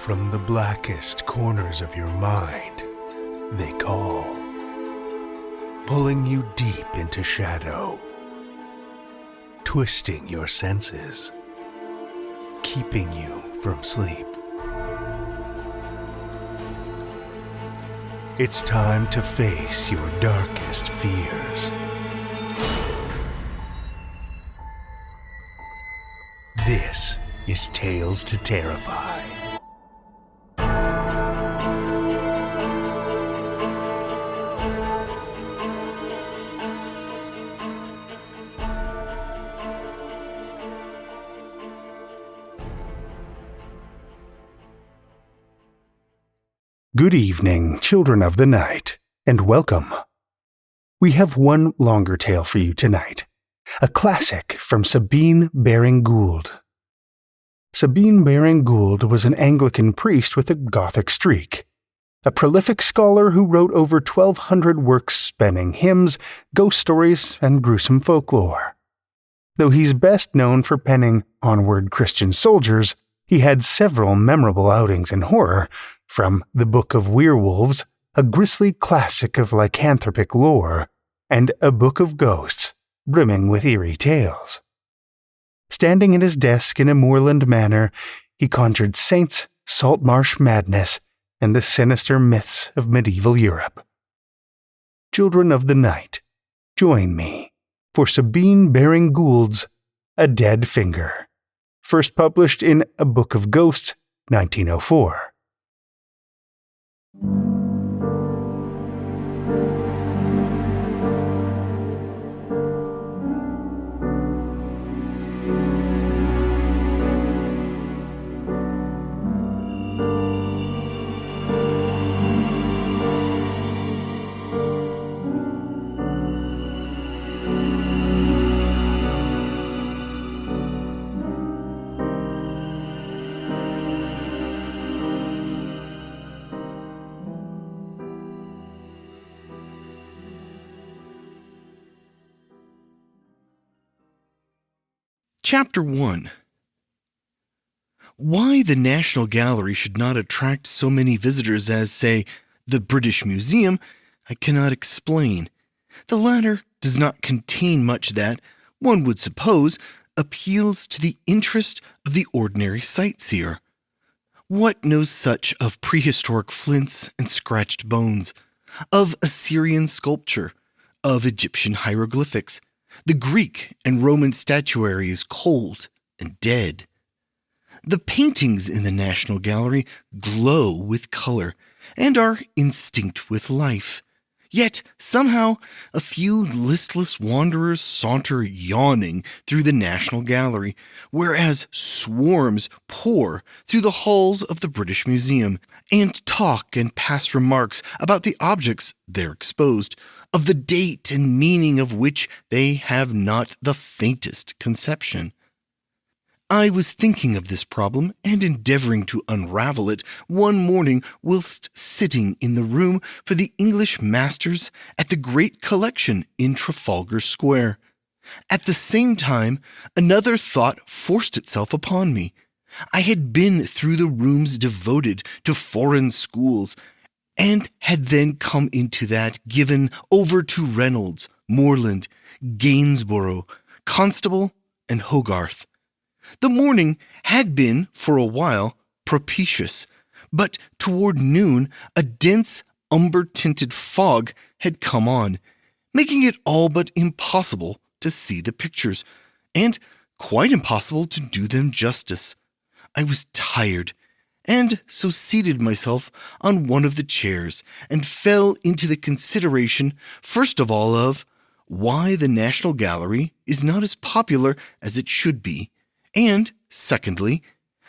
from the blackest corners of your mind, they call, pulling you deep into shadow, twisting your senses, keeping you from sleep. It's time to face your darkest fears. This is Tales to Terrify. Good evening, children of the night, and welcome. We have one longer tale for you tonight, a classic from Sabine Baring-Gould. Sabine Baring-Gould was an Anglican priest with a Gothic streak, a prolific scholar who wrote over 1,200 works spanning hymns, ghost stories, and gruesome folklore. Though he's best known for penning Onward Christian Soldiers, he had several memorable outings in horror, from The Book of Werewolves, a grisly classic of lycanthropic lore, and A Book of Ghosts, brimming with eerie tales. Standing at his desk in a moorland manor, he conjured saints, salt marsh madness, and the sinister myths of medieval Europe. Children of the night, join me for Sabine Baring-Gould's A Dead Finger, first published in A Book of Ghosts, 1904. Chapter 1. Why the National Gallery should not attract so many visitors as, say, the British Museum, I cannot explain. The latter does not contain much that, one would suppose, appeals to the interest of the ordinary sightseer. What knows such of prehistoric flints and scratched bones, of Assyrian sculpture, of Egyptian hieroglyphics? The Greek and Roman statuary is cold and dead. The paintings in the National Gallery glow with color and are instinct with life. Yet, somehow, a few listless wanderers saunter yawning through the National Gallery, whereas swarms pour through the halls of the British Museum and talk and pass remarks about the objects there exposed, of the date and meaning of which they have not the faintest conception. I was thinking of this problem and endeavoring to unravel it one morning whilst sitting in the room for the English masters at the Great Collection in Trafalgar Square. At the same time, another thought forced itself upon me. I had been through the rooms devoted to foreign schools, and had then come into that given over to Reynolds, Moreland, Gainsborough, Constable, and Hogarth. The morning had been, for a while, propitious, but toward noon a dense, umber-tinted fog had come on, making it all but impossible to see the pictures, and quite impossible to do them justice. I was tired, and so seated myself on one of the chairs and fell into the consideration, first of all, of why the National Gallery is not as popular as it should be, and, secondly,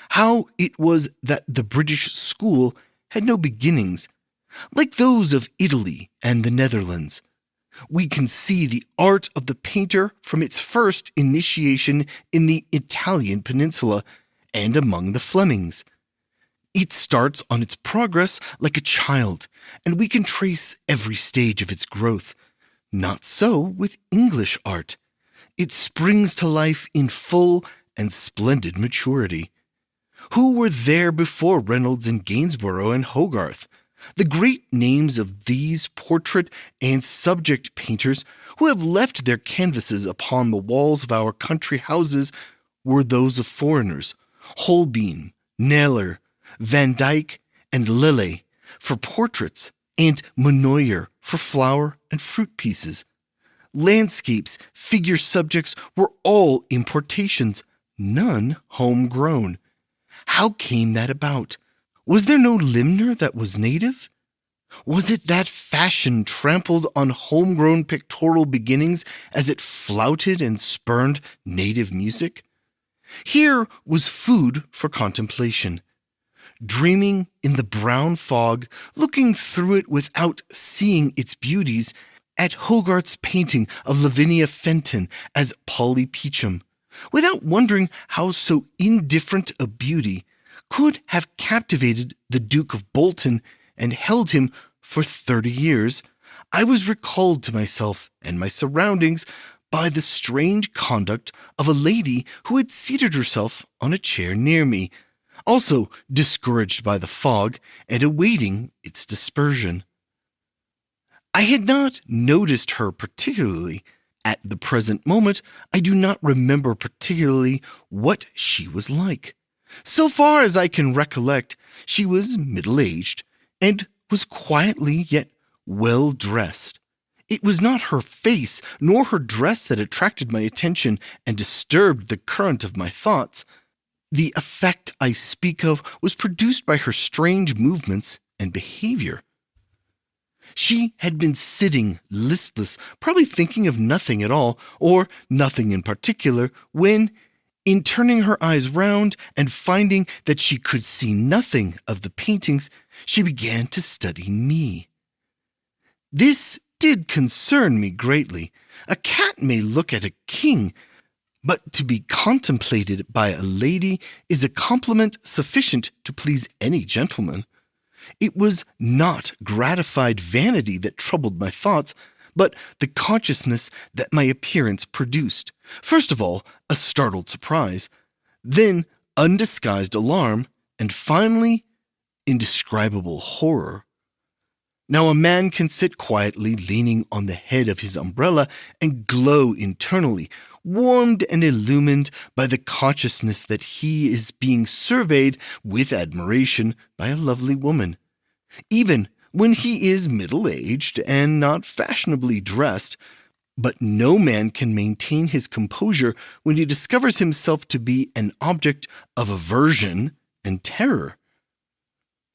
how it was that the British school had no beginnings, like those of Italy and the Netherlands. We can see the art of the painter from its first initiation in the Italian peninsula and among the Flemings. It starts on its progress like a child, and we can trace every stage of its growth. Not so with English art. It springs to life in full and splendid maturity. Who were there before Reynolds and Gainsborough and Hogarth? The great names of these portrait and subject painters who have left their canvases upon the walls of our country houses were those of foreigners: Holbein, Kneller, Van Dyck, and Lillet for portraits, and Monnoyer for flower and fruit pieces. Landscapes, figure subjects were all importations, none homegrown. How came that about? Was there no limner that was native? Was it that fashion trampled on homegrown pictorial beginnings as it flouted and spurned native music? Here was food for contemplation. Dreaming in the brown fog, looking through it without seeing its beauties, at Hogarth's painting of Lavinia Fenton as Polly Peachum, without wondering how so indifferent a beauty could have captivated the Duke of Bolton and held him for 30 years, I was recalled to myself and my surroundings by the strange conduct of a lady who had seated herself on a chair near me, also discouraged by the fog and awaiting its dispersion. I had not noticed her particularly. At the present moment, I do not remember particularly what she was like. So far as I can recollect, she was middle-aged, and was quietly yet well-dressed. It was not her face nor her dress that attracted my attention and disturbed the current of my thoughts. The effect I speak of was produced by her strange movements and behavior. She had been sitting listless, probably thinking of nothing at all, or nothing in particular, when, in turning her eyes round and finding that she could see nothing of the paintings, she began to study me. This did concern me greatly. A cat may look at a king, but to be contemplated by a lady is a compliment sufficient to please any gentleman. It was not gratified vanity that troubled my thoughts, but the consciousness that my appearance produced, first of all, a startled surprise, then undisguised alarm, and finally, indescribable horror. Now a man can sit quietly leaning on the head of his umbrella and glow internally, warmed and illumined by the consciousness that he is being surveyed with admiration by a lovely woman. Even when he is middle-aged and not fashionably dressed, but no man can maintain his composure when he discovers himself to be an object of aversion and terror.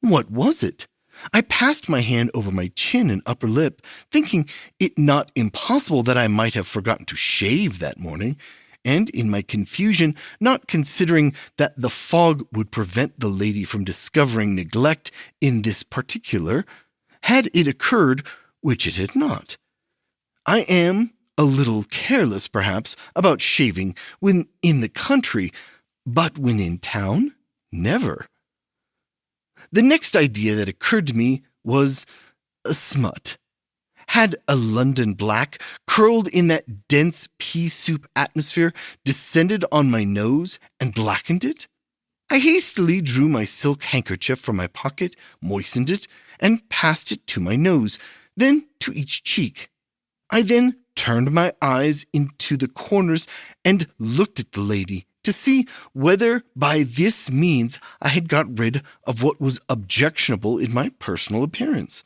What was it? I passed my hand over my chin and upper lip, thinking it not impossible that I might have forgotten to shave that morning, and in my confusion, not considering that the fog would prevent the lady from discovering neglect in this particular, had it occurred, which it had not. I am a little careless, perhaps, about shaving when in the country, but when in town, never. The next idea that occurred to me was a smut. Had a London black, curled in that dense pea-soup atmosphere, descended on my nose and blackened it? I hastily drew my silk handkerchief from my pocket, moistened it, and passed it to my nose, then to each cheek. I then turned my eyes into the corners and looked at the lady, to see whether by this means I had got rid of what was objectionable in my personal appearance.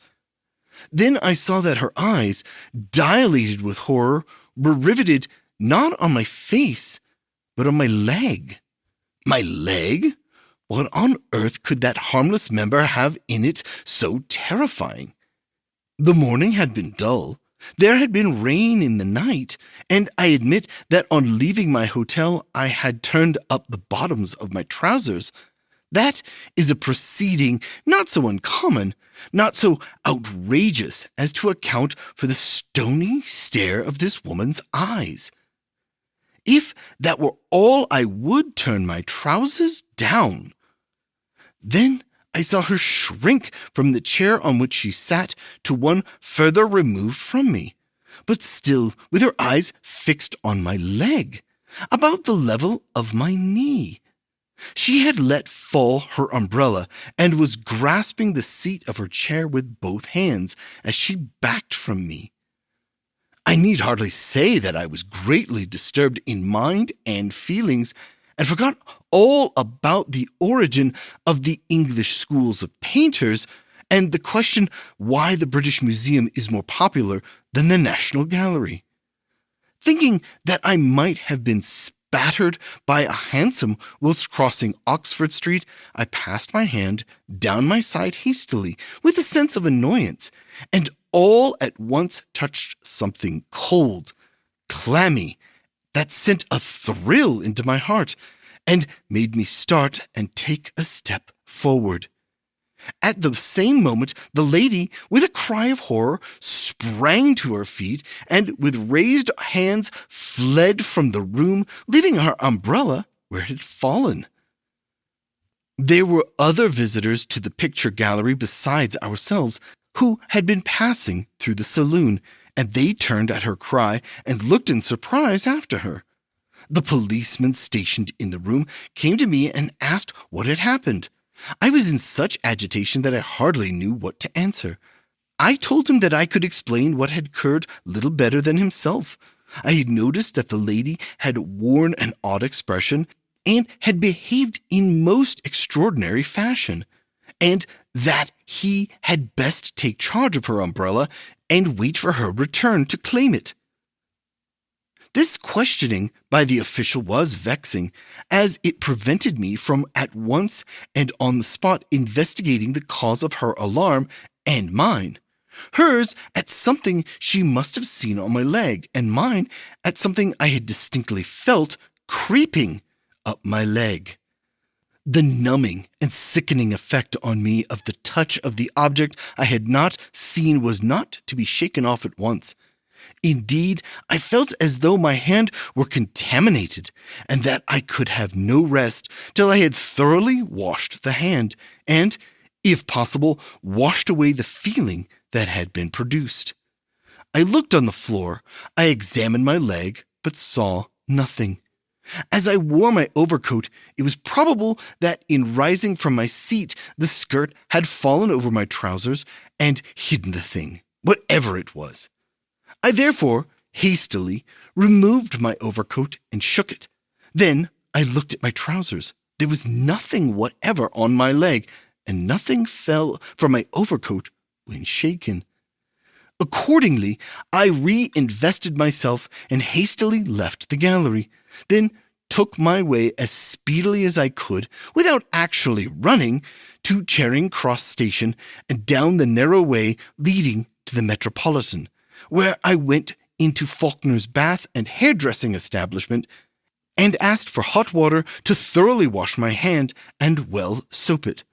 Then I saw that her eyes, dilated with horror, were riveted not on my face, but on my leg. My leg? What on earth could that harmless member have in it so terrifying? The morning had been dull. There had been rain in the night, and I admit that on leaving my hotel I had turned up the bottoms of my trousers. That is a proceeding not so uncommon, not so outrageous as to account for the stony stare of this woman's eyes. If that were all, I would turn my trousers down. Then I saw her shrink from the chair on which she sat to one further removed from me, but still with her eyes fixed on my leg, about the level of my knee. She had let fall her umbrella and was grasping the seat of her chair with both hands as she backed from me. I need hardly say that I was greatly disturbed in mind and feelings, and forgot all about the origin of the English schools of painters and the question why the British Museum is more popular than the National Gallery. Thinking that I might have been spattered by a hansom whilst crossing Oxford Street, I passed my hand down my side hastily with a sense of annoyance, and all at once touched something cold, clammy, that sent a thrill into my heart and made me start and take a step forward. At the same moment, the lady, with a cry of horror, sprang to her feet and, with raised hands, fled from the room, leaving her umbrella where it had fallen. There were other visitors to the picture gallery besides ourselves, who had been passing through the saloon, and they turned at her cry and looked in surprise after her. The policeman stationed in the room came to me and asked what had happened. I was in such agitation that I hardly knew what to answer. I told him that I could explain what had occurred little better than himself. I had noticed that the lady had worn an odd expression and had behaved in most extraordinary fashion, and that he had best take charge of her umbrella and wait for her return to claim it. This questioning by the official was vexing, as it prevented me from at once and on the spot investigating the cause of her alarm and mine. Hers at something she must have seen on my leg, and mine at something I had distinctly felt creeping up my leg. The numbing and sickening effect on me of the touch of the object I had not seen was not to be shaken off at once. Indeed, I felt as though my hand were contaminated, and that I could have no rest till I had thoroughly washed the hand, and, if possible, washed away the feeling that had been produced. I looked on the floor, I examined my leg, but saw nothing. As I wore my overcoat, it was probable that in rising from my seat, the skirt had fallen over my trousers and hidden the thing, whatever it was. I therefore hastily removed my overcoat and shook it. Then I looked at my trousers. There was nothing whatever on my leg, and nothing fell from my overcoat when shaken. Accordingly, I reinvested myself and hastily left the gallery, then took my way as speedily as I could, without actually running, to Charing Cross Station and down the narrow way leading to the Metropolitan, where I went into Faulkner's bath and hairdressing establishment and asked for hot water to thoroughly wash my hand and well soap it.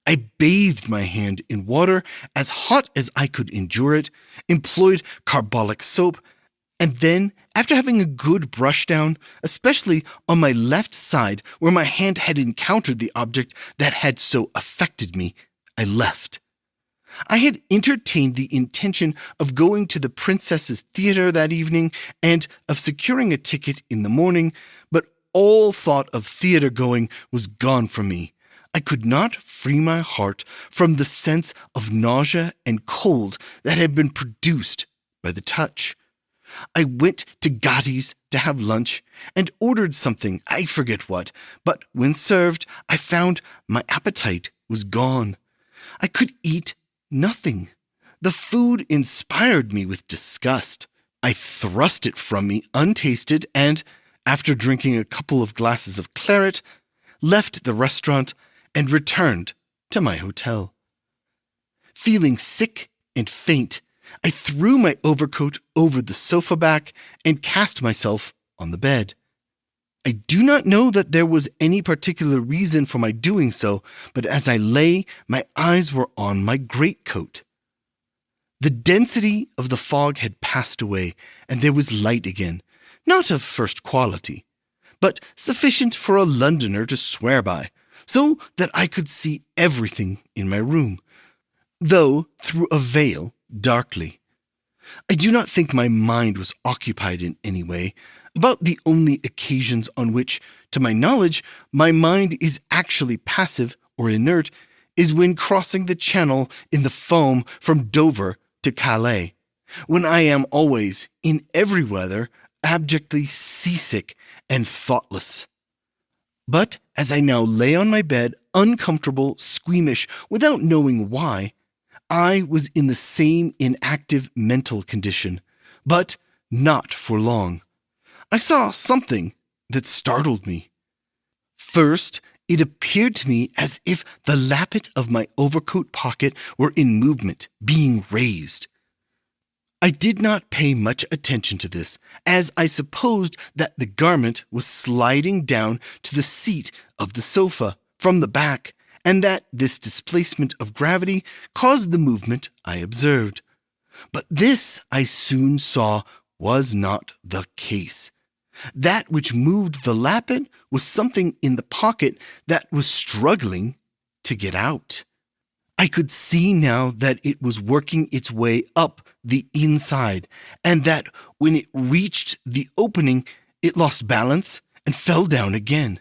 I bathed my hand in water as hot as I could endure it, employed carbolic soap, and then, after having a good brush down, especially on my left side where my hand had encountered the object that had so affected me, I left. I had entertained the intention of going to the Princess's Theatre that evening and of securing a ticket in the morning, but all thought of theatre going was gone from me. I could not free my heart from the sense of nausea and cold that had been produced by the touch. I went to Gatti's to have lunch and ordered something, I forget what, but when served, I found my appetite was gone. I could eat nothing. The food inspired me with disgust. I thrust it from me untasted and, after drinking a couple of glasses of claret, left the restaurant and returned to my hotel. Feeling sick and faint, I threw my overcoat over the sofa back and cast myself on the bed. I do not know that there was any particular reason for my doing so, but as I lay, my eyes were on my greatcoat. The density of the fog had passed away, and there was light again, not of first quality, but sufficient for a Londoner to swear by, so that I could see everything in my room, though through a veil darkly. I do not think my mind was occupied in any way. About the only occasions on which, to my knowledge, my mind is actually passive or inert is when crossing the channel in the foam from Dover to Calais, when I am always, in every weather, abjectly seasick and thoughtless. But as I now lay on my bed, uncomfortable, squeamish, without knowing why, I was in the same inactive mental condition, but not for long. I saw something that startled me. First, it appeared to me as if the lappet of my overcoat pocket were in movement, being raised. I did not pay much attention to this, as I supposed that the garment was sliding down to the seat of the sofa from the back, and that this displacement of gravity caused the movement I observed. But this, I soon saw, was not the case. That which moved the lappet was something in the pocket that was struggling to get out. I could see now that it was working its way up the inside, and that when it reached the opening, it lost balance and fell down again.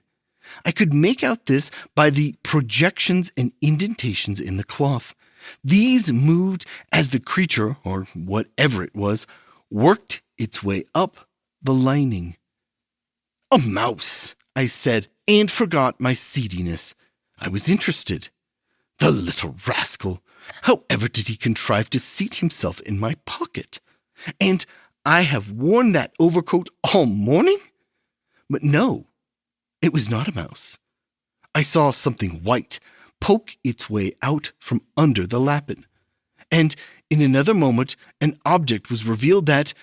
I could make out this by the projections and indentations in the cloth. These moved as the creature, or whatever it was, worked its way up the lining. "A mouse," I said, and forgot my seediness. I was interested. The little rascal! However did he contrive to seat himself in my pocket? And I have worn that overcoat all morning? But no, it was not a mouse. I saw something white poke its way out from under the lappet. And in another moment, an object was revealed that,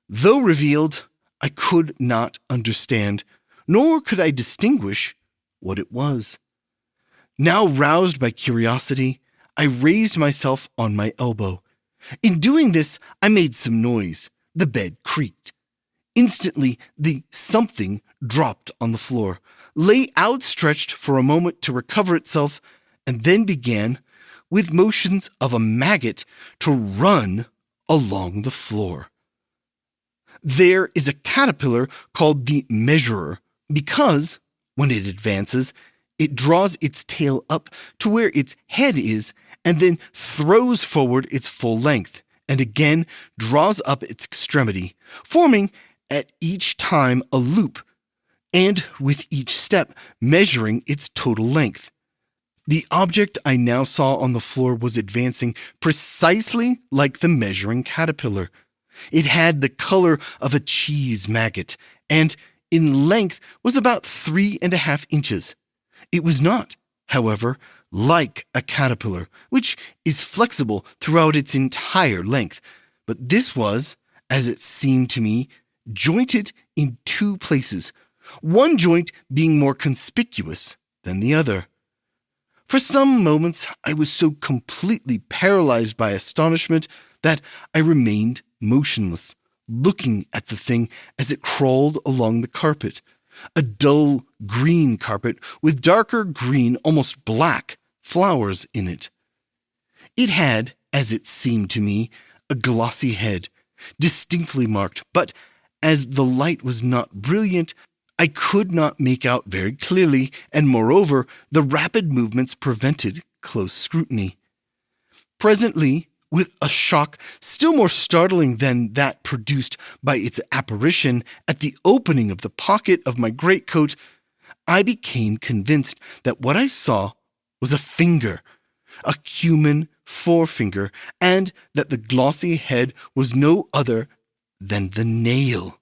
though revealed, I could not understand, nor could I distinguish what it was. Now roused by curiosity, I raised myself on my elbow. In doing this, I made some noise. The bed creaked. Instantly, the something dropped on the floor, lay outstretched for a moment to recover itself, and then began, with motions of a maggot, to run along the floor. There is a caterpillar called the measurer, because, when it advances, it draws its tail up to where its head is and then throws forward its full length and again draws up its extremity, forming at each time a loop and with each step measuring its total length. The object I now saw on the floor was advancing precisely like the measuring caterpillar. It had the color of a cheese maggot and in length was about 3.5 inches. It was not, however, like a caterpillar, which is flexible throughout its entire length, but this was, as it seemed to me, jointed in 2 places, one joint being more conspicuous than the other. For some moments I was so completely paralyzed by astonishment that I remained motionless, looking at the thing as it crawled along the carpet, a dull green carpet with darker green, almost black, flowers in it. It had, as it seemed to me, a glossy head, distinctly marked, but as the light was not brilliant, I could not make out very clearly, and moreover, the rapid movements prevented close scrutiny. Presently, with a shock still more startling than that produced by its apparition at the opening of the pocket of my greatcoat, I became convinced that what I saw was a finger, a human forefinger, and that the glossy head was no other than the nail.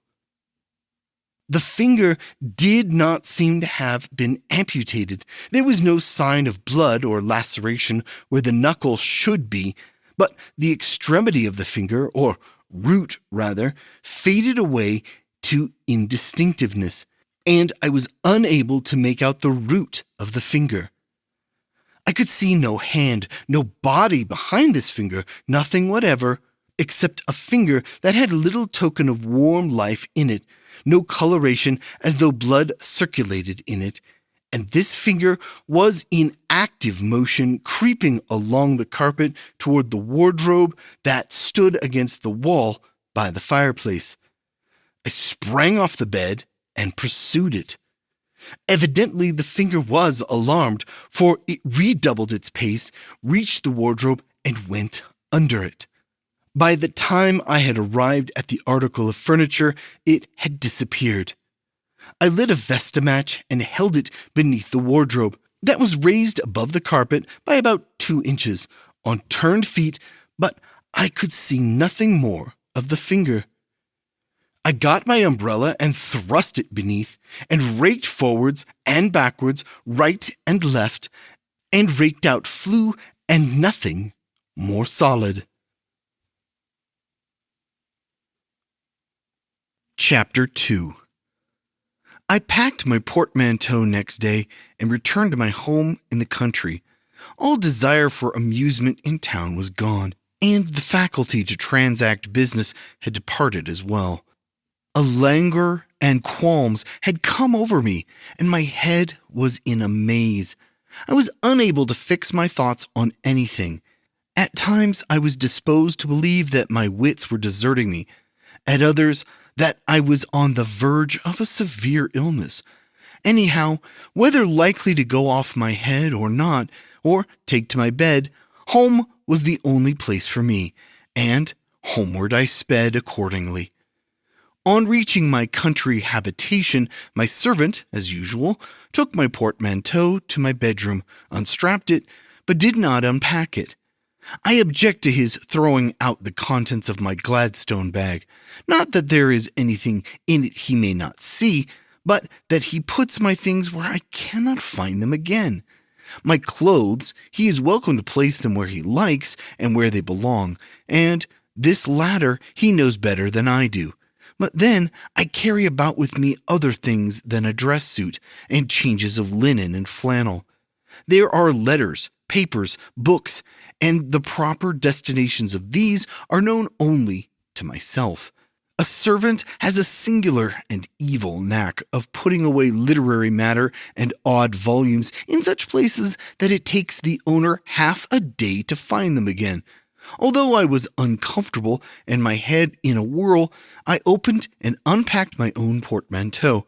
The finger did not seem to have been amputated. There was no sign of blood or laceration where the knuckle should be, but the extremity of the finger, or root rather, faded away to indistinctiveness, and I was unable to make out the root of the finger. I could see no hand, no body behind this finger, nothing whatever, except a finger that had little token of warm life in it, no coloration as though blood circulated in it, and this finger was in active motion, creeping along the carpet toward the wardrobe that stood against the wall by the fireplace. I sprang off the bed and pursued it. Evidently, the finger was alarmed, for it redoubled its pace, reached the wardrobe, and went under it. By the time I had arrived at the article of furniture, it had disappeared. I lit a Vesta match and held it beneath the wardrobe that was raised above the carpet by about 2 inches on turned feet, but I could see nothing more of the finger. I got my umbrella and thrust it beneath, and raked forwards and backwards, right and left, and raked out flue and nothing more solid. Chapter 2. I packed my portmanteau next day and returned to my home in the country. All desire for amusement in town was gone, and the faculty to transact business had departed as well. A languor and qualms had come over me, and my head was in a maze. I was unable to fix my thoughts on anything. At times I was disposed to believe that my wits were deserting me. At others, that I was on the verge of a severe illness. Anyhow, whether likely to go off my head or not, or take to my bed, home was the only place for me, and homeward I sped accordingly. On reaching my country habitation, my servant, as usual, took my portmanteau to my bedroom, unstrapped it, but did not unpack it. I object to his throwing out the contents of my Gladstone bag. Not that there is anything in it he may not see, but that he puts my things where I cannot find them again. My clothes, he is welcome to place them where he likes and where they belong, and this latter he knows better than I do. But then I carry about with me other things than a dress suit and changes of linen and flannel. There are letters, papers, books, and the proper destinations of these are known only to myself. A servant has a singular and evil knack of putting away literary matter and odd volumes in such places that it takes the owner half a day to find them again. Although I was uncomfortable and my head in a whirl, I opened and unpacked my own portmanteau.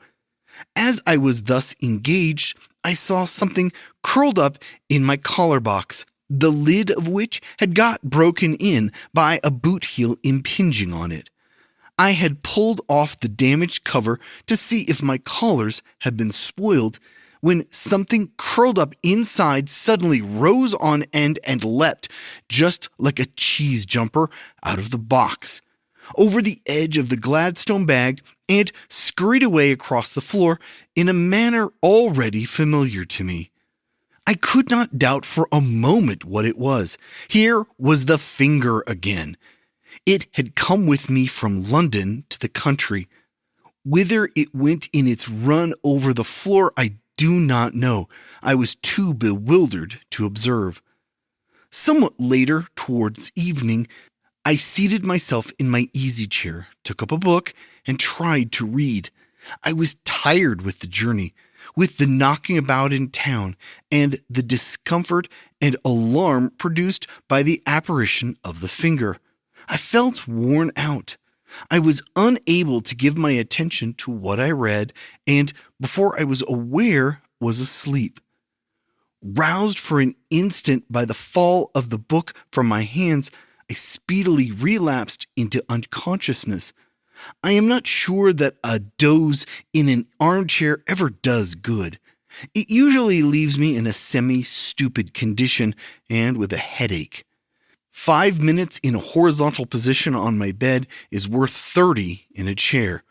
As I was thus engaged, I saw something curled up in my collar box, the lid of which had got broken in by a boot heel impinging on it. I had pulled off the damaged cover to see if my collars had been spoiled, when something curled up inside suddenly rose on end and leapt, just like a cheese jumper, out of the box, over the edge of the Gladstone bag, and scurried away across the floor in a manner already familiar to me. I could not doubt for a moment what it was. Here was the finger again. It had come with me from London to the country. Whither it went in its run over the floor I do not know. I was too bewildered to observe. Somewhat later, towards evening, I seated myself in my easy chair, took up a book, and tried to read. I was tired with the journey, with the knocking about in town, and the discomfort and alarm produced by the apparition of the finger. I felt worn out. I was unable to give my attention to what I read, and before I was aware, was asleep. Roused for an instant by the fall of the book from my hands, I speedily relapsed into unconsciousness. I am not sure that a doze in an armchair ever does good. It usually leaves me in a semi-stupid condition and with a headache. 5 minutes in a horizontal position on my bed is worth 30 in a chair.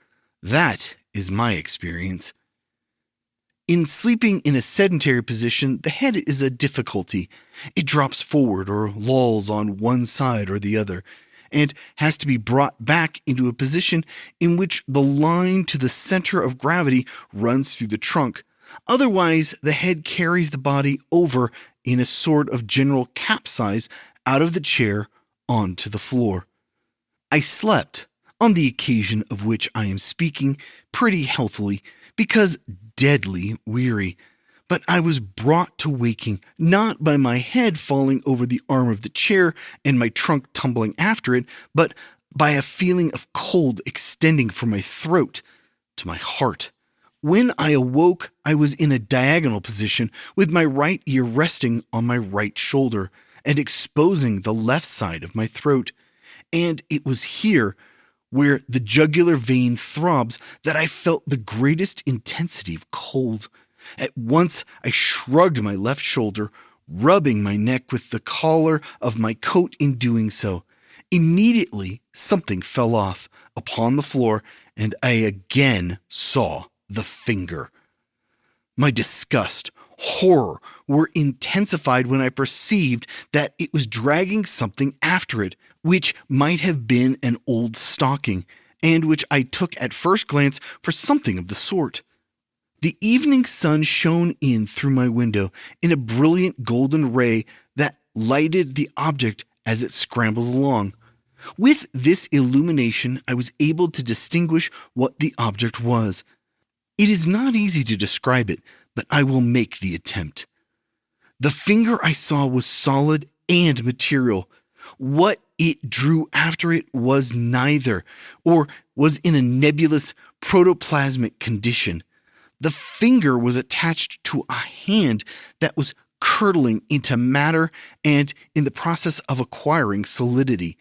That is my experience. In sleeping in a sedentary position, the head is a difficulty. It drops forward or lolls on one side or the other, and has to be brought back into a position in which the line to the center of gravity runs through the trunk. Otherwise, the head carries the body over in a sort of general capsize out of the chair onto the floor. I slept, on the occasion of which I am speaking, pretty healthily, because deadly weary, but I was brought to waking not by my head falling over the arm of the chair and my trunk tumbling after it, but by a feeling of cold extending from my throat to my heart. When I awoke, I was in a diagonal position with my right ear resting on my right shoulder and exposing the left side of my throat. And it was here, where the jugular vein throbs, that I felt the greatest intensity of cold. At once I shrugged my left shoulder, rubbing my neck with the collar of my coat in doing so. Immediately something fell off upon the floor, and I again saw the finger. My disgust, horror were intensified when I perceived that it was dragging something after it, which might have been an old stocking, and which I took at first glance for something of the sort. The evening sun shone in through my window in a brilliant golden ray that lighted the object as it scrambled along. With this illumination, I was able to distinguish what the object was. It is not easy to describe it, but I will make the attempt. The finger I saw was solid and material. What it drew after it was neither, or was in a nebulous protoplasmic condition. The finger was attached to a hand that was curdling into matter and in the process of acquiring solidity.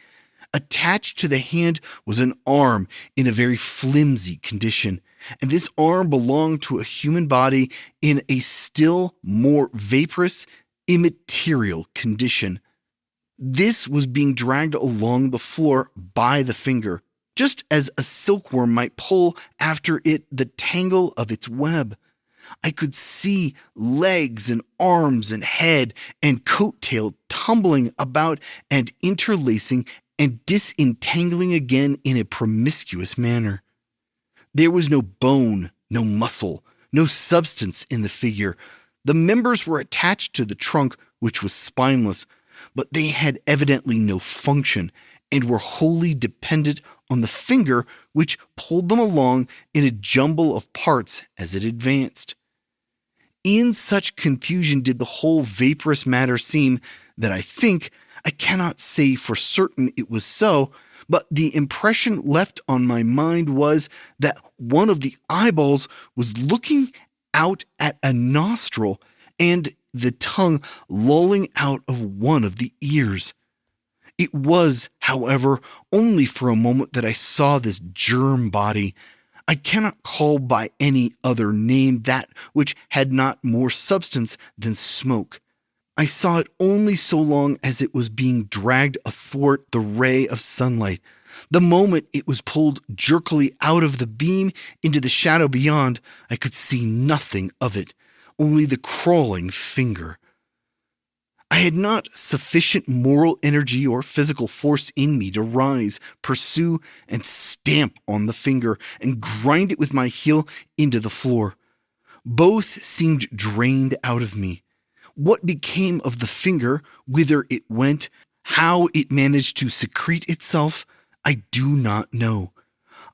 Attached to the hand was an arm in a very flimsy condition, and this arm belonged to a human body in a still more vaporous, immaterial condition. This was being dragged along the floor by the finger, just as a silkworm might pull after it the tangle of its web. I could see legs and arms and head and coat-tail tumbling about and interlacing and disentangling again in a promiscuous manner. There was no bone, no muscle, no substance in the figure. The members were attached to the trunk, which was spineless, but they had evidently no function and were wholly dependent on the finger, which pulled them along in a jumble of parts as it advanced. In such confusion did the whole vaporous matter seem that I cannot say for certain it was so, but the impression left on my mind was that one of the eyeballs was looking out at a nostril and the tongue lolling out of one of the ears. It was, however, only for a moment that I saw this germ body. I cannot call by any other name that which had not more substance than smoke. I saw it only so long as it was being dragged athwart the ray of sunlight. The moment it was pulled jerkily out of the beam into the shadow beyond, I could see nothing of it, only the crawling finger. I had not sufficient moral energy or physical force in me to rise, pursue, and stamp on the finger and grind it with my heel into the floor. Both seemed drained out of me. What became of the finger, whither it went, how it managed to secrete itself, I do not know.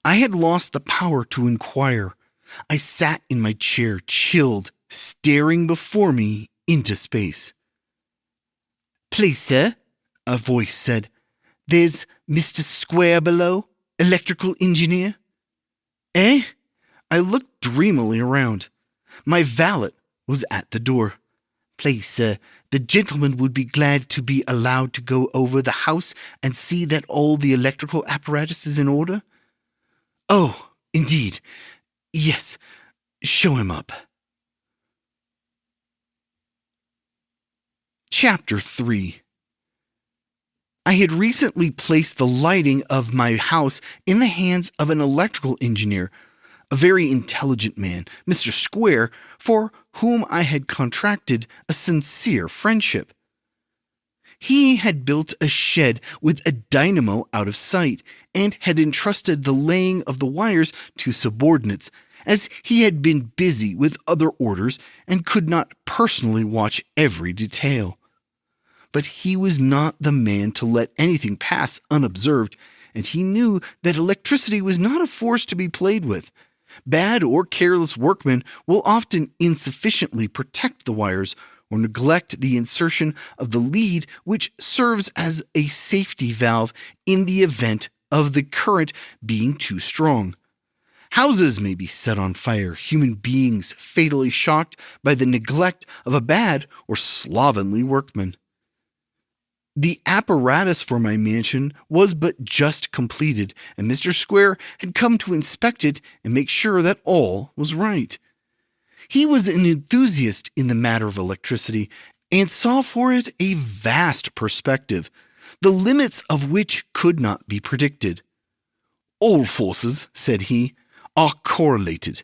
I had lost the power to inquire. I sat in my chair, chilled, staring before me into space. "Please, sir," a voice said, "there's Mr. Square below, electrical engineer." "Eh?" I looked dreamily around. My valet was at the door. "Please, sir, the gentleman would be glad to be allowed to go over the house and see that all the electrical apparatus is in order." "Oh, indeed. Yes, show him up." Chapter 3. I had recently placed the lighting of my house in the hands of an electrical engineer, a very intelligent man, Mr. Square, for whom I had contracted a sincere friendship. He had built a shed with a dynamo out of sight, and had entrusted the laying of the wires to subordinates, as he had been busy with other orders and could not personally watch every detail. But he was not the man to let anything pass unobserved, and he knew that electricity was not a force to be played with. Bad or careless workmen will often insufficiently protect the wires or neglect the insertion of the lead which serves as a safety valve in the event of the current being too strong. Houses may be set on fire, human beings fatally shocked by the neglect of a bad or slovenly workman. The apparatus for my mansion was but just completed, and Mr. Square had come to inspect it and make sure that all was right. He was an enthusiast in the matter of electricity and saw for it a vast perspective, the limits of which could not be predicted. All forces, said he, are correlated.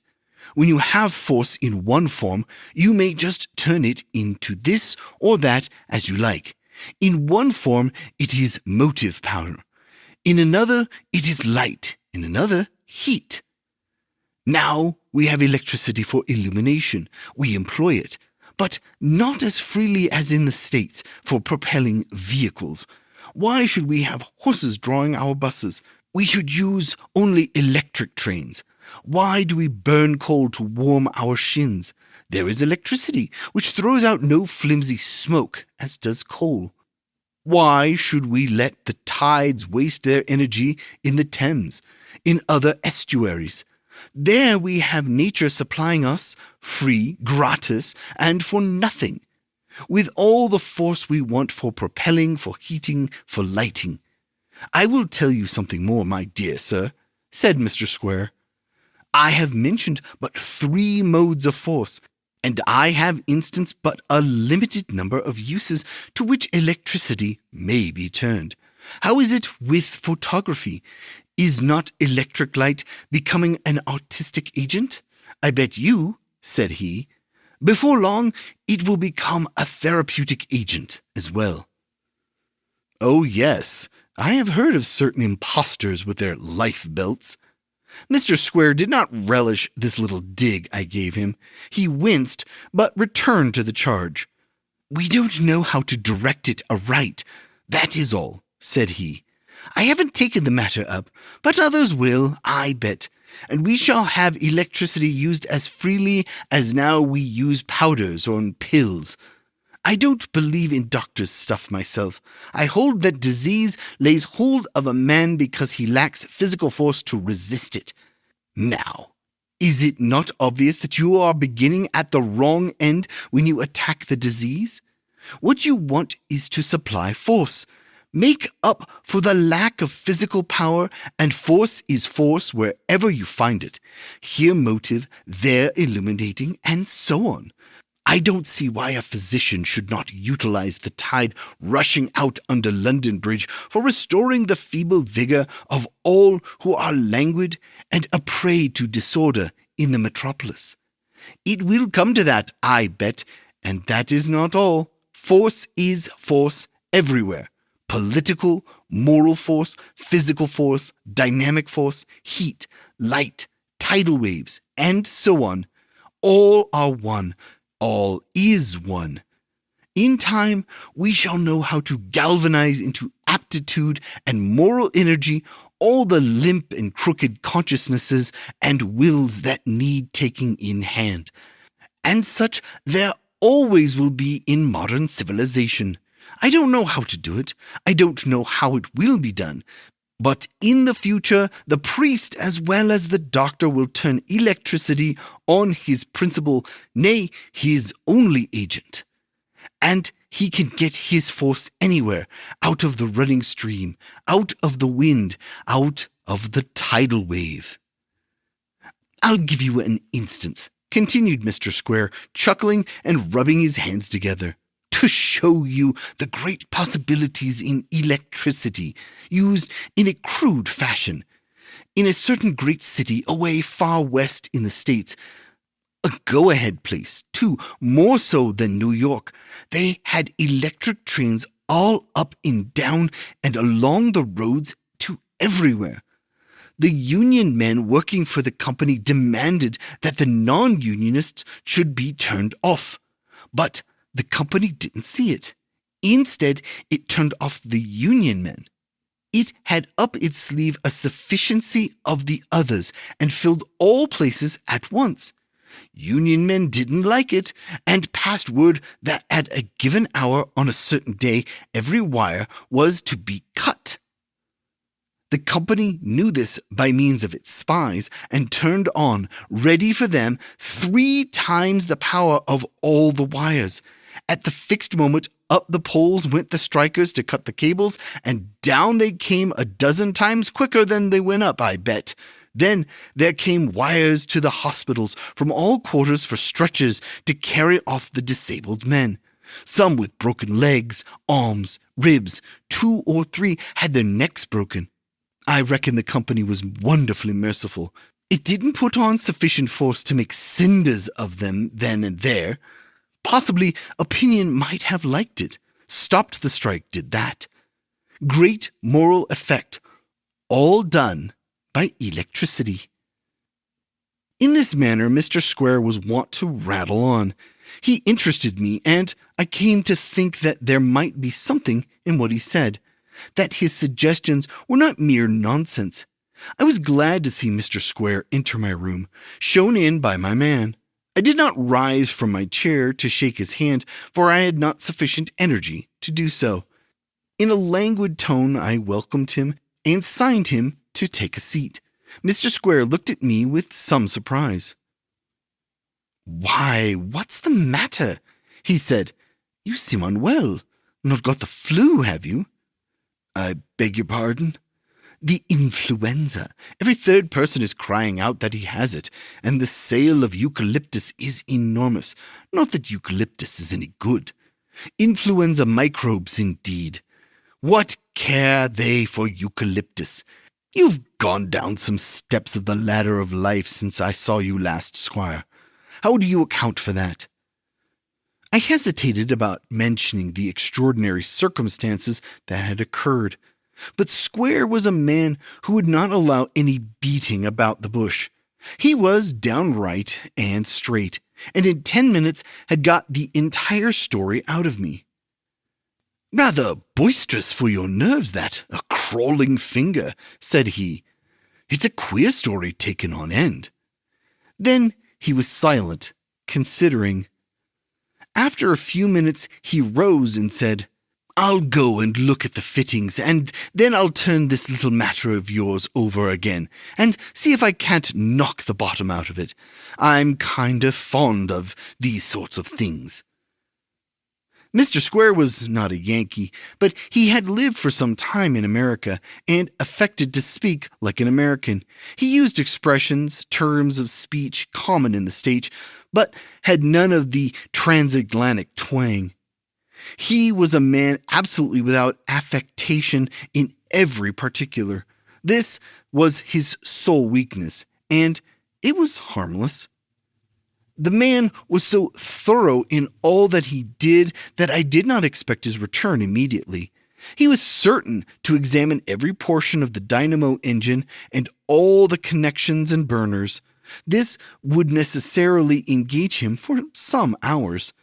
When you have force in one form, you may just turn it into this or that as you like. In one form, it is motive power. In another, it is light. In another, heat. Now we have electricity for illumination. We employ it, but not as freely as in the States for propelling vehicles. Why should we have horses drawing our buses? We should use only electric trains. Why do we burn coal to warm our shins? There is electricity, which throws out no flimsy smoke, as does coal. Why should we let the tides waste their energy in the Thames, in other estuaries? There we have nature supplying us, free, gratis, and for nothing, with all the force we want for propelling, for heating, for lighting. I will tell you something more, my dear sir, said Mr. Square. I have mentioned but 3 modes of force, and I have instanced but a limited number of uses to which electricity may be turned. How is it with photography? Is not electric light becoming an artistic agent? I bet you, said he, before long it will become a therapeutic agent as well. Oh yes, I have heard of certain impostors with their life belts. Mr. Square did not relish this little dig I gave him. He winced, but returned to the charge. We don't know how to direct it aright. That is all, said he. I haven't taken the matter up, but others will, I bet, and we shall have electricity used as freely as now we use powders or pills. I don't believe in doctors' stuff myself. I hold that disease lays hold of a man because he lacks physical force to resist it. Now, is it not obvious that you are beginning at the wrong end when you attack the disease? What you want is to supply force. Make up for the lack of physical power, and force is force wherever you find it. Here motive, there illuminating, and so on. I don't see why a physician should not utilize the tide rushing out under London Bridge for restoring the feeble vigor of all who are languid and a prey to disorder in the metropolis. It will come to that, I bet, and that is not all. Force is force everywhere. Political, moral force, physical force, dynamic force, heat, light, tidal waves, and so on. All are one. All is one. In time, we shall know how to galvanize into aptitude and moral energy all the limp and crooked consciousnesses and wills that need taking in hand. And such there always will be in modern civilization. I don't know how to do it. I don't know how it will be done. But in the future, the priest as well as the doctor will turn electricity on his principal, nay, his only agent. And he can get his force anywhere, out of the running stream, out of the wind, out of the tidal wave. I'll give you an instance, continued Mr. Square, chuckling and rubbing his hands together, to show you the great possibilities in electricity, used in a crude fashion. In a certain great city away far west in the States, a go-ahead place, too, more so than New York, they had electric trains all up and down and along the roads to everywhere. The union men working for the company demanded that the non-unionists should be turned off, but the company didn't see it. Instead, it turned off the union men. It had up its sleeve a sufficiency of the others and filled all places at once. Union men didn't like it and passed word that at a given hour on a certain day, every wire was to be cut. The company knew this by means of its spies and turned on, ready for them, 3 times the power of all the wires. At the fixed moment, up the poles went the strikers to cut the cables, and down they came a dozen times quicker than they went up, I bet. Then there came wires to the hospitals from all quarters for stretchers to carry off the disabled men. Some with broken legs, arms, ribs, 2 or 3 had their necks broken. I reckon the company was wonderfully merciful. It didn't put on sufficient force to make cinders of them then and there. Possibly opinion might have liked it. Stopped the strike, did that. Great moral effect. All done by electricity. In this manner, Mr. Square was wont to rattle on. He interested me, and I came to think that there might be something in what he said, that his suggestions were not mere nonsense. I was glad to see Mr. Square enter my room, shown in by my man. I did not rise from my chair to shake his hand, for I had not sufficient energy to do so. In a languid tone, I welcomed him and signed him to take a seat. Mr. Square looked at me with some surprise. "Why, what's the matter?" he said. "You seem unwell. Not got the flu, have you?" "I beg your pardon?" "The influenza. Every 3rd person is crying out that he has it, and the sale of eucalyptus is enormous. Not that eucalyptus is any good. Influenza microbes, indeed. What care they for eucalyptus? You've gone down some steps of the ladder of life since I saw you last, Squire. How do you account for that?" I hesitated about mentioning the extraordinary circumstances that had occurred, but Square was a man who would not allow any beating about the bush. He was downright and straight, and in 10 minutes had got the entire story out of me. "Rather boisterous for your nerves, that, a crawling finger," said he. "It's a queer story taken on end." Then he was silent, considering. After a few minutes he rose and said, "I'll go and look at the fittings, and then I'll turn this little matter of yours over again, and see if I can't knock the bottom out of it. I'm kind of fond of these sorts of things." Mr. Square was not a Yankee, but he had lived for some time in America, and affected to speak like an American. He used expressions, terms of speech common in the States, but had none of the transatlantic twang. He was a man absolutely without affectation in every particular. This was his sole weakness, and it was harmless. The man was so thorough in all that he did that I did not expect his return immediately. He was certain to examine every portion of the dynamo engine and all the connections and burners. This would necessarily engage him for some hours.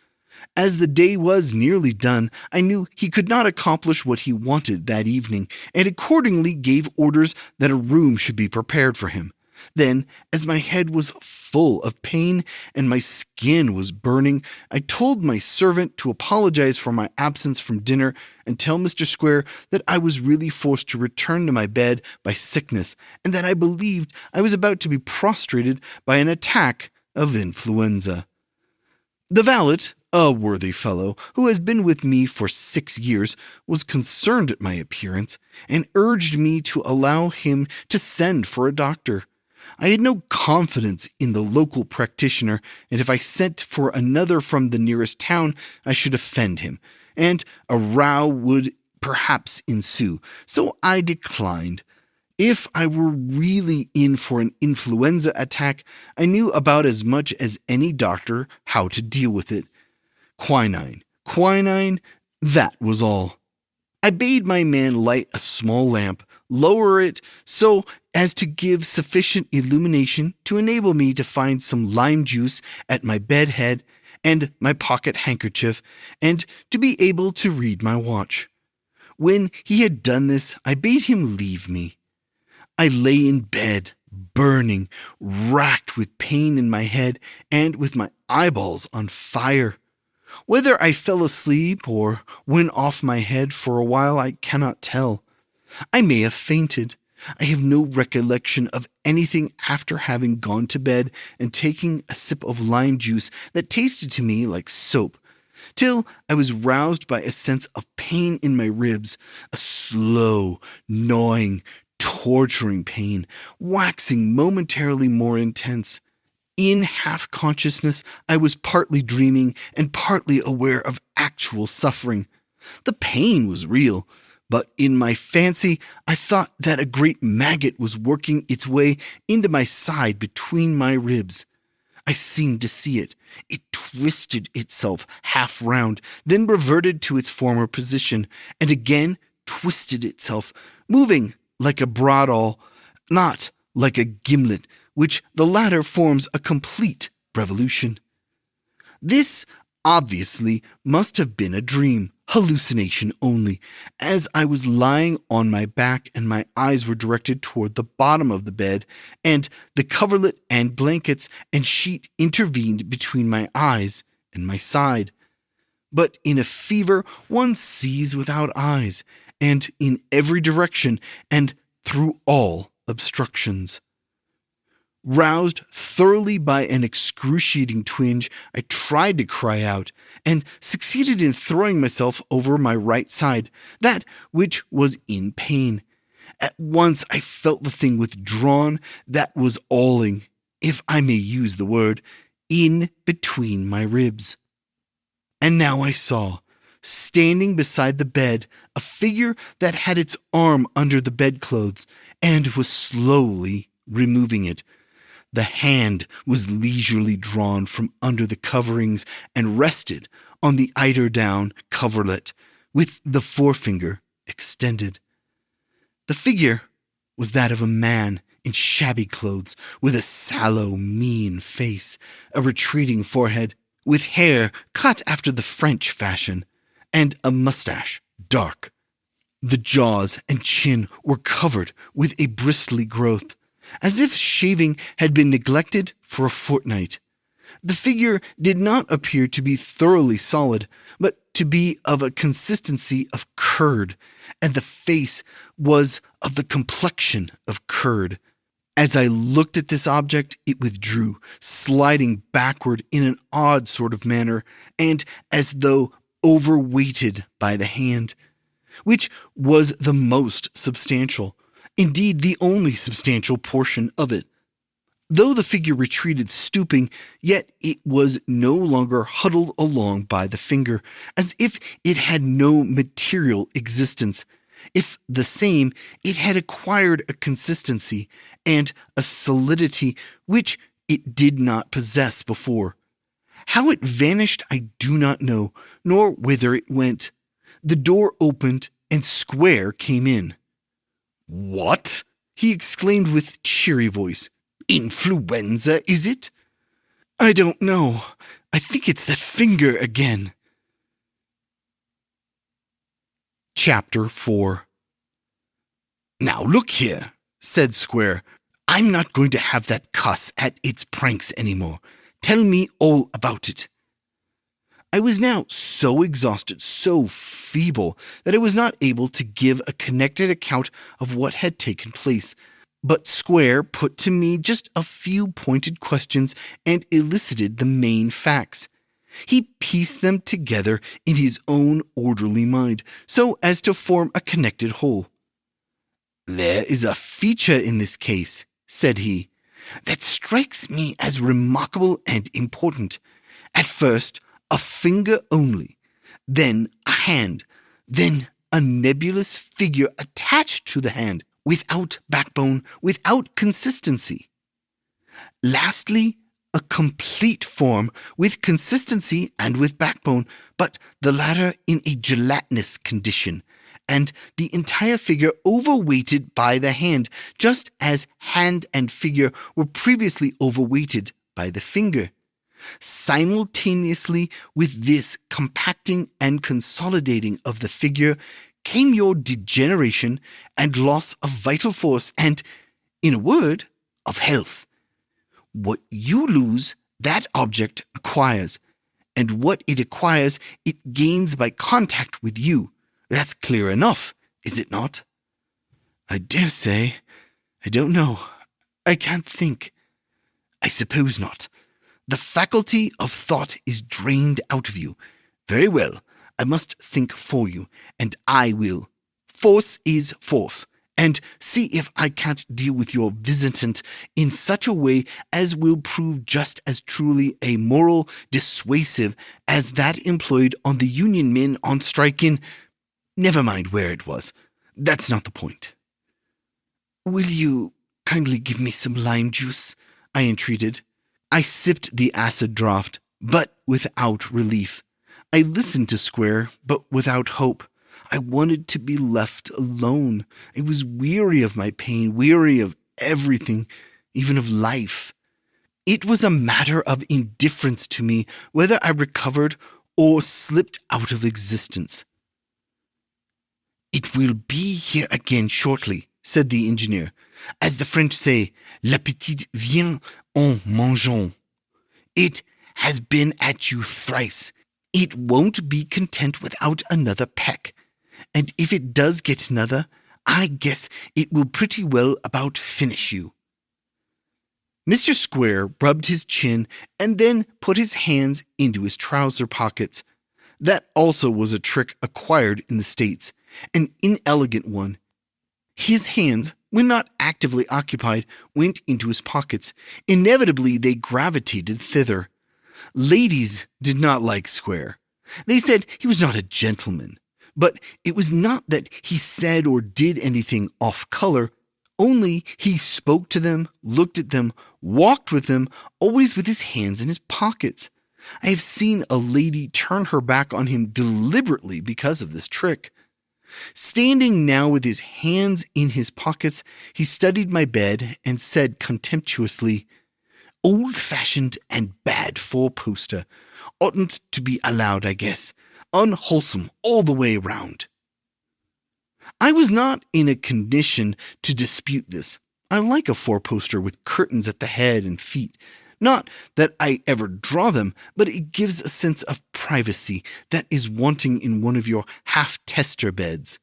As the day was nearly done, I knew he could not accomplish what he wanted that evening, and accordingly gave orders that a room should be prepared for him. Then, as my head was full of pain and my skin was burning, I told my servant to apologize for my absence from dinner and tell Mr. Square that I was really forced to return to my bed by sickness, and that I believed I was about to be prostrated by an attack of influenza. The valet, a worthy fellow who has been with me for 6 years, was concerned at my appearance and urged me to allow him to send for a doctor. I had no confidence in the local practitioner, and if I sent for another from the nearest town, I should offend him, and a row would perhaps ensue, so I declined. If I were really in for an influenza attack, I knew about as much as any doctor how to deal with it. Quinine, that was all. I bade my man light a small lamp, lower it so as to give sufficient illumination to enable me to find some lime juice at my bed head and my pocket handkerchief, and to be able to read my watch. When he had done this, I bade him leave me. I lay in bed, burning, racked with pain in my head and with my eyeballs on fire. Whether I fell asleep or went off my head for a while, I cannot tell. I may have fainted. I have no recollection of anything after having gone to bed and taking a sip of lime juice that tasted to me like soap, till I was roused by a sense of pain in my ribs, a slow, gnawing, torturing pain, waxing momentarily more intense. In half-consciousness, I was partly dreaming and partly aware of actual suffering. The pain was real, but in my fancy, I thought that a great maggot was working its way into my side between my ribs. I seemed to see it. It twisted itself half round, then reverted to its former position, and again twisted itself, moving like a bradawl, not like a gimlet, which the latter forms a complete revolution. This obviously must have been a dream, hallucination only, as I was lying on my back and my eyes were directed toward the bottom of the bed, and the coverlet and blankets and sheet intervened between my eyes and my side. But in a fever one sees without eyes, and in every direction, and through all obstructions. Roused thoroughly by an excruciating twinge, I tried to cry out, and succeeded in throwing myself over my right side, that which was in pain. At once I felt the thing withdrawn that was awling, if I may use the word, in between my ribs. And now I saw, standing beside the bed, a figure that had its arm under the bedclothes, and was slowly removing it. The hand was leisurely drawn from under the coverings and rested on the eiderdown coverlet, with the forefinger extended. The figure was that of a man in shabby clothes, with a sallow, mean face, a retreating forehead, with hair cut after the French fashion, and a mustache, dark. The jaws and chin were covered with a bristly growth, as if shaving had been neglected for a fortnight. The figure did not appear to be thoroughly solid, but to be of a consistency of curd, and the face was of the complexion of curd. As I looked at this object, it withdrew, sliding backward in an odd sort of manner, and as though overweighted by the hand, which was the most substantial, indeed the only substantial portion of it. Though the figure retreated stooping, yet it was no longer huddled along by the finger, as if it had no material existence. If the same, it had acquired a consistency and a solidity which it did not possess before. How it vanished I do not know, nor whither it went. The door opened, and Square came in. "What?" he exclaimed with cheery voice. "Influenza, is it?" "I don't know. I think it's that finger again." Chapter 4. "Now look here," said Square. "I'm not going to have that cuss at its pranks anymore. Tell me all about it." I was now so exhausted, so feeble, that I was not able to give a connected account of what had taken place. But Square put to me just a few pointed questions and elicited the main facts. He pieced them together in his own orderly mind, so as to form a connected whole. "There is a feature in this case," said he, "that strikes me as remarkable and important. At first, a finger only, then a hand, then a nebulous figure attached to the hand, without backbone, without consistency. Lastly, a complete form, with consistency and with backbone, but the latter in a gelatinous condition, and the entire figure overweighted by the hand, just as hand and figure were previously overweighted by the finger. Simultaneously with this compacting and consolidating of the figure came your degeneration and loss of vital force and, in a word, of health. What you lose, that object acquires, and what it acquires, it gains by contact with you. That's clear enough, is it not?" "I dare say," I don't know. I can't think. I suppose not. The faculty of thought is drained out of you. Very well. I must think for you, and I will. Force is force, and see if I can't deal with your visitant in such a way as will prove just as truly a moral dissuasive as that employed on the union men on strike in... Never mind where it was. That's not the point. Will you kindly give me some lime juice? I entreated. I sipped the acid draught, but without relief. I listened to Square, but without hope. I wanted to be left alone. I was weary of my pain, weary of everything, even of life. It was a matter of indifference to me whether I recovered or slipped out of existence. It will be here again shortly, said the engineer. As the French say, l'appétit vient en mangeant. It has been at you thrice. It won't be content without another peck. And if it does get another, I guess it will pretty well about finish you. Mr. Square rubbed his chin and then put his hands into his trouser pockets. That also was a trick acquired in the States, an inelegant one. His hands, when not actively occupied, went into his pockets. Inevitably, they gravitated thither. Ladies did not like Square. They said he was not a gentleman. But it was not that he said or did anything off color, only he spoke to them, looked at them, walked with them, always with his hands in his pockets. I have seen a lady turn her back on him deliberately because of this trick. Standing now with his hands in his pockets, he studied my bed and said contemptuously, "Old-fashioned and bad four-poster. Oughtn't to be allowed, I guess. Unwholesome all the way round." I was not in a condition to dispute this. I like a four-poster with curtains at the head and feet. Not that I ever draw them, but it gives a sense of privacy that is wanting in one of your half-tester beds.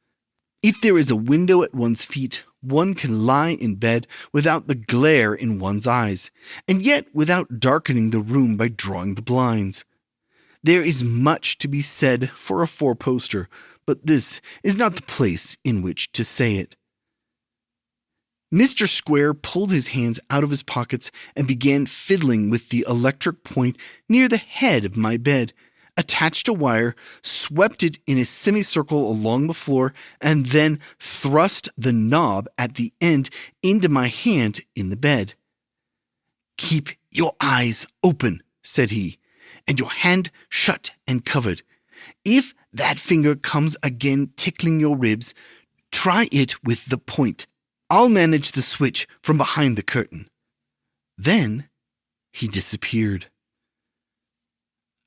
If there is a window at one's feet, one can lie in bed without the glare in one's eyes, and yet without darkening the room by drawing the blinds. There is much to be said for a four-poster, but this is not the place in which to say it. Mr. Square pulled his hands out of his pockets and began fiddling with the electric point near the head of my bed, attached a wire, swept it in a semicircle along the floor, and then thrust the knob at the end into my hand in the bed. "Keep your eyes open," said he, "and your hand shut and covered. If that finger comes again tickling your ribs, try it with the point. I'll manage the switch from behind the curtain." Then he disappeared.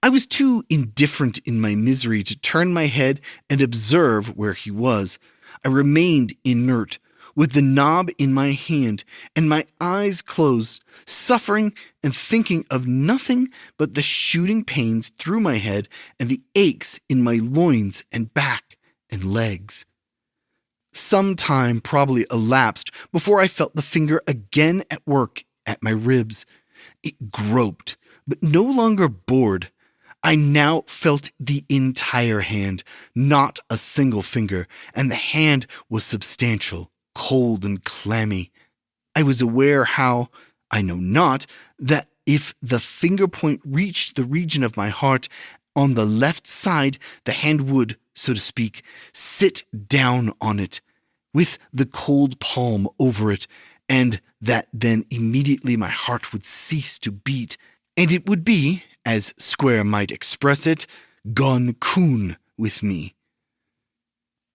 I was too indifferent in my misery to turn my head and observe where he was. I remained inert, with the knob in my hand and my eyes closed, suffering and thinking of nothing but the shooting pains through my head and the aches in my loins and back and legs. Some time probably elapsed before I felt the finger again at work at my ribs. It groped, but no longer bored. I now felt the entire hand, not a single finger, and the hand was substantial, cold and clammy. I was aware how, I know not, that if the finger point reached the region of my heart on the left side, the hand would, so to speak, sit down on it, with the cold palm over it, and that then immediately my heart would cease to beat, and it would be, as Square might express it, gone coon with me.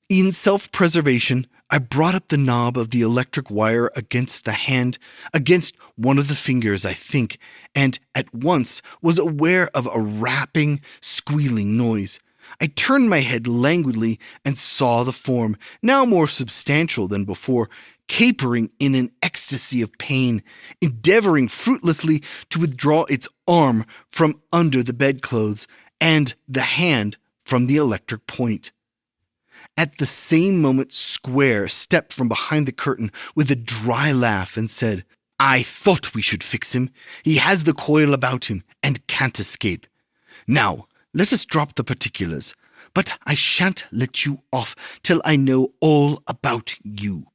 In self-preservation, I brought up the knob of the electric wire against the hand, against one of the fingers, I think, and at once was aware of a rapping, squealing noise. I turned my head languidly and saw the form, now more substantial than before, capering in an ecstasy of pain, endeavoring fruitlessly to withdraw its arm from under the bedclothes and the hand from the electric point. At the same moment, Square stepped from behind the curtain with a dry laugh and said, "I thought we should fix him. He has the coil about him and can't escape. Now, let us drop the particulars, but I shan't let you off till I know all about you."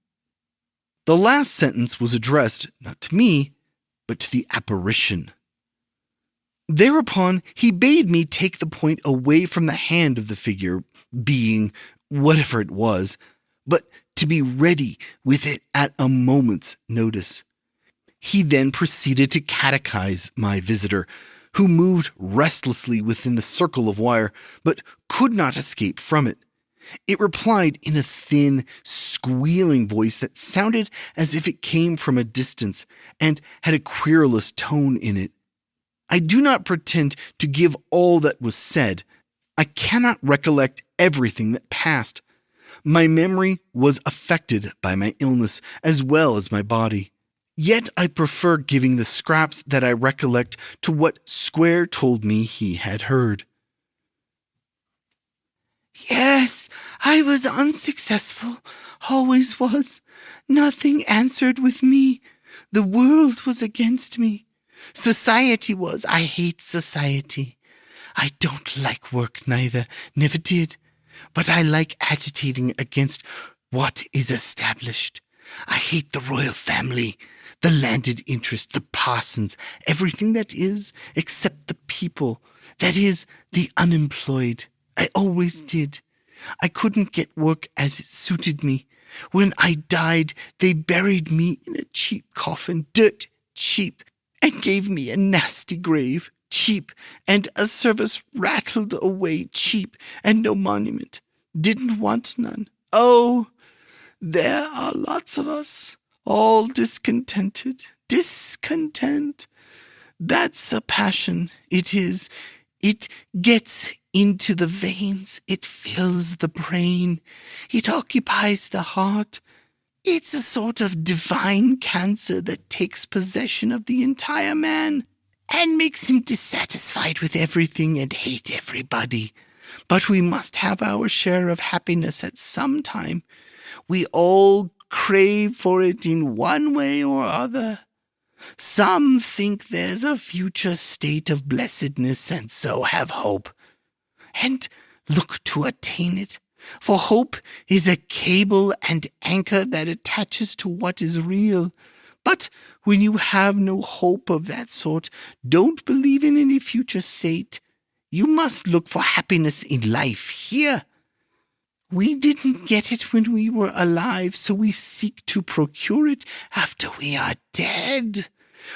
The last sentence was addressed not to me, but to the apparition. Thereupon, he bade me take the point away from the hand of the figure, being whatever it was, but to be ready with it at a moment's notice. He then proceeded to catechize my visitor, who moved restlessly within the circle of wire, but could not escape from it. It replied in a thin, squealing voice that sounded as if it came from a distance and had a querulous tone in it. I do not pretend to give all that was said. I cannot recollect everything that passed. My memory was affected by my illness as well as my body. Yet I prefer giving the scraps that I recollect to what Square told me he had heard. "Yes, I was unsuccessful, always was. Nothing answered with me. The world was against me. Society was. I hate society. I don't like work neither, never did. But I like agitating against what is established. I hate the royal family, the landed interest, the parsons, everything that is, except the people, that is, the unemployed. I always did. I couldn't get work as it suited me. When I died, they buried me in a cheap coffin, dirt cheap, and gave me a nasty grave, cheap, and a service rattled away, cheap, and no monument. Didn't want none. Oh, there are lots of us, all discontented. Discontent. That's a passion. It is. It gets into the veins. It fills the brain. It occupies the heart. It's a sort of divine cancer that takes possession of the entire man and makes him dissatisfied with everything and hate everybody. But we must have our share of happiness at some time. We all crave for it in one way or other. Some think there's a future state of blessedness and so have hope, and look to attain it. For hope is a cable and anchor that attaches to what is real. But when you have no hope of that sort, don't believe in any future state. You must look for happiness in life here. We didn't get it when we were alive, so we seek to procure it after we are dead.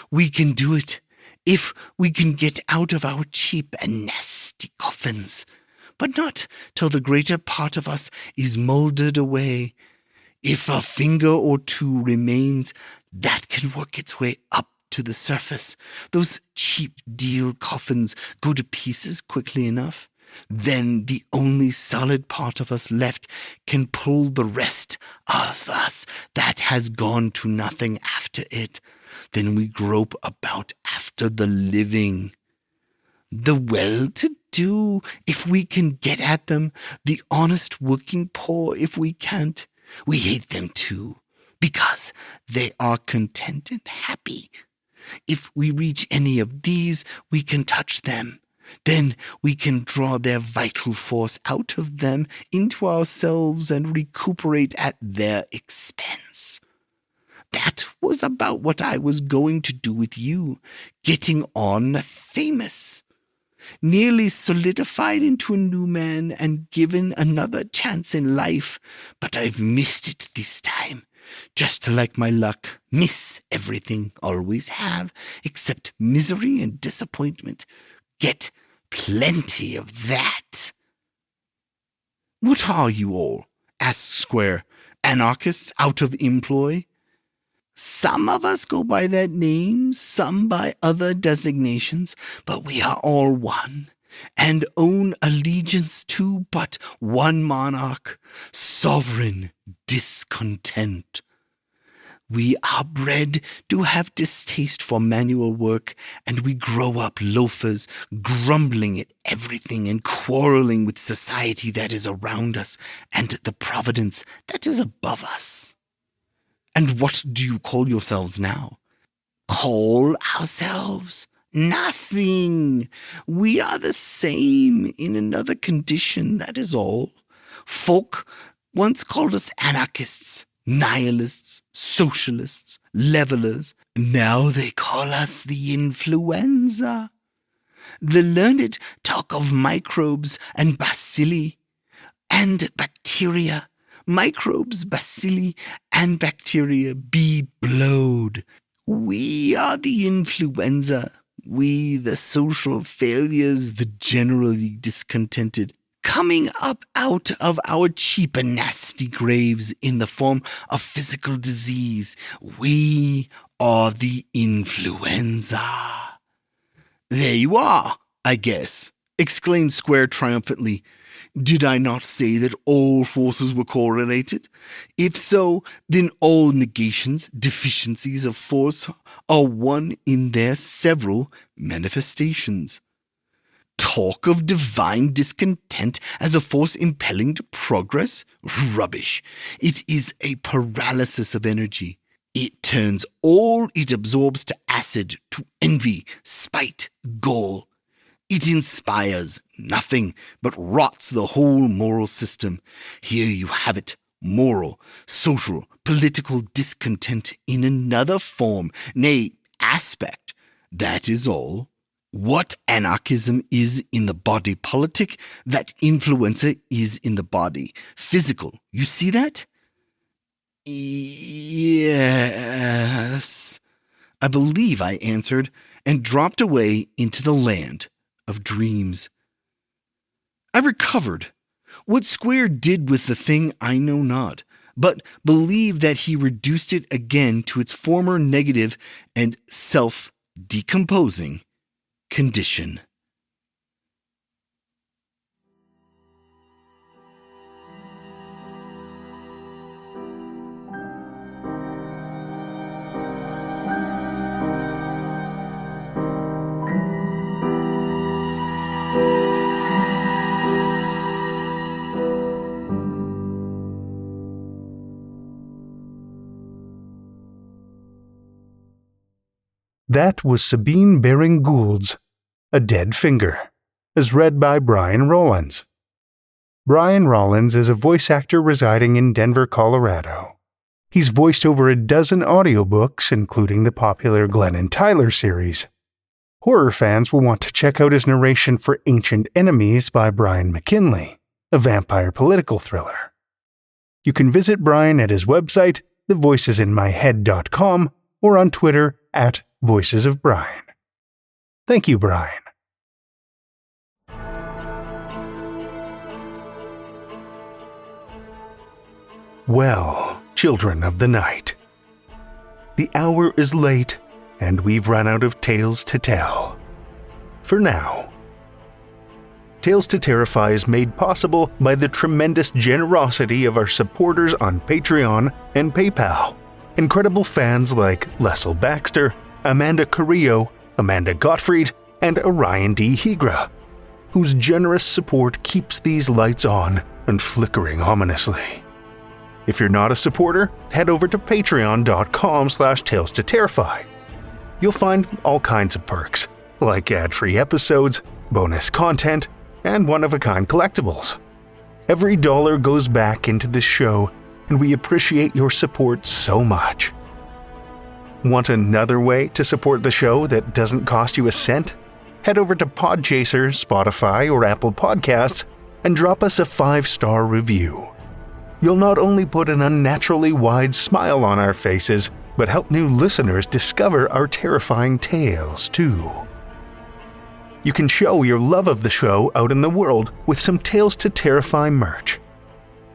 We can do it if we can get out of our cheap and nasty coffins, but not till the greater part of us is mouldered away. If a finger or two remains, that can work its way up to the surface. Those cheap deal coffins go to pieces quickly enough. Then the only solid part of us left can pull the rest of us that has gone to nothing after it. Then we grope about after the living, the well-to-do, if we can get at them, the honest working poor, if we can't. We hate them too, because they are content and happy. If we reach any of these, we can touch them. Then we can draw their vital force out of them into ourselves and recuperate at their expense. That was about what I was going to do with you, getting on famous. Nearly solidified into a new man and given another chance in life, but I've missed it this time. Just like my luck, miss everything, always have, except misery and disappointment. Get plenty of that. What are you all? Asked Square. Anarchists out of employ? Some of us go by that name, some by other designations, but we are all one, and own allegiance to but one monarch, sovereign discontent. We are bred to have distaste for manual work, and we grow up loafers, grumbling at everything and quarreling with society that is around us and the providence that is above us. And what do you call yourselves now? Call ourselves? Nothing. We are the same in another condition, that is all. Folk once called us anarchists, nihilists, socialists, levelers. Now they call us the influenza. The learned talk of microbes and bacilli and bacteria. Microbes, bacilli, and bacteria be blowed. We are the influenza. We, the social failures, the generally discontented, coming up out of our cheap and nasty graves in the form of physical disease. We are the influenza. There you are, I guess, exclaimed Square triumphantly. Did I not say that all forces were correlated? If so, then all negations, deficiencies of force are one in their several manifestations. Talk of divine discontent as a force impelling to progress? Rubbish. It is a paralysis of energy. It turns all it absorbs to acid, to envy, spite, gall. It inspires nothing, but rots the whole moral system. Here you have it, moral, social, political discontent in another form, nay, aspect. That is all. What anarchism is in the body politic, that influenza is in the body physical. You see that? Yes, I believe I answered, and dropped away into the land of dreams. I recovered. What Square did with the thing I know not, but believe that he reduced it again to its former negative and self-decomposing condition. That was Sabine Baring-Gould's A Dead Finger, as read by Brian Rollins. Brian Rollins is a voice actor residing in Denver, Colorado. He's voiced over a dozen audiobooks, including the popular Glenn and Tyler series. Horror fans will want to check out his narration for Ancient Enemies by Brian McKinley, a vampire political thriller. You can visit Brian at his website, thevoicesinmyhead.com, or on Twitter at Voices of Brian. Thank you, Brian. Well, children of the night, the hour is late and we've run out of tales to tell. For now. Tales to Terrify is made possible by the tremendous generosity of our supporters on Patreon and PayPal. Incredible fans like Lestle Baxter, Amanda Carrillo, Amanda Gottfried, and Orion D. Hegre, whose generous support keeps these lights on and flickering ominously. If you're not a supporter, head over to patreon.com/Tales to Terrify. You'll find all kinds of perks, like ad-free episodes, bonus content, and one-of-a-kind collectibles. Every dollar goes back into this show, and we appreciate your support so much. Want another way to support the show that doesn't cost you a cent? Head over to Podchaser, Spotify, or Apple Podcasts and drop us a 5-star review. You'll not only put an unnaturally wide smile on our faces, but help new listeners discover our terrifying tales too. You can show your love of the show out in the world with some Tales to Terrify merch.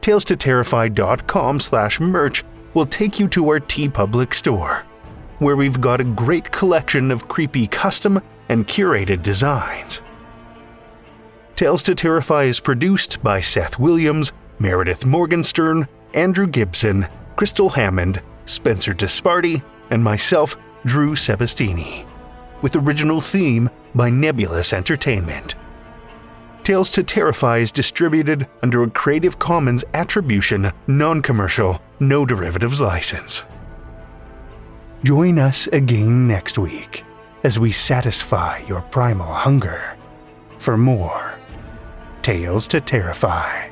TalesToTerrify.com/merch will take you to our TeePublic store, where we've got a great collection of creepy custom and curated designs. Tales to Terrify is produced by Seth Williams, Meredith Morgenstern, Andrew Gibson, Crystal Hammond, Spencer Disparty, and myself, Drew Sebastini, with original theme by Nebulous Entertainment. Tales to Terrify is distributed under a Creative Commons Attribution, Non-Commercial, No Derivatives license. Join us again next week as we satisfy your primal hunger for more Tales to Terrify.